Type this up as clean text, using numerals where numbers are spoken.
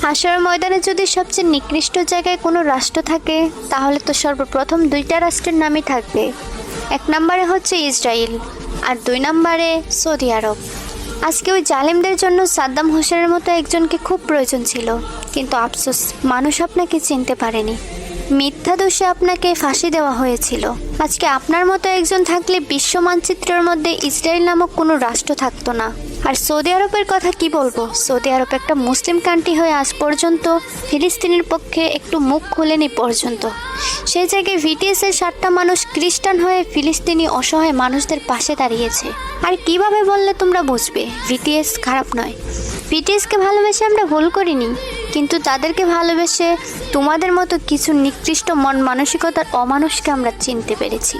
হাশরের ময়দানে যদি সবচেয়ে নিকৃষ্ট জায়গায় কোনো রাষ্ট্র থাকে, তাহলে তো সর্বপ্রথম দুইটা রাষ্ট্রের নামই থাকবে। এক নম্বরে হচ্ছে ইসরায়েল, আর 2 নম্বরে সৌদি আরব। আজকে ওই জালিমদের জন্য সাদ্দাম হোসেনের মতো একজনকে খুব প্রয়োজন ছিল, কিন্তু আফসোস মানুষ আপনাকে চিনতে পারেনি। মিথ্যা দোষে আপনাকে ফাঁসি দেওয়া হয়েছিল। আজকে আপনার মতো একজন থাকলে বিশ্ব মানচিত্রের মধ্যে ইসরায়েল নামক কোনো রাষ্ট্র থাকতো না। আর সৌদি আরবের কথা কি বলবো, সৌদি আরব একটা মুসলিম কান্ট্রি হয়ে আজ পর্যন্ত ফিলিস্তিনের পক্ষে একটু মুখ খুলেনি পর্যন্ত। সেই জায়গায় ভিটিএসের 7টা মানুষ খ্রিস্টান হয়ে ফিলিস্তিনি অসহায় মানুষদের পাশে দাঁড়িয়েছে। আর কিভাবে বললে তোমরা বুঝবে ভিটিএস খারাপ নয়? ভিটিএসকে ভালোবেসে আমরা ভুল করিনি, কিন্তু তাদেরকে ভালোবেসে তোমাদের মতো কিছু নিকৃষ্ট মন মানসিকতার অমানুষকে আমরা চিনতে পেরেছি।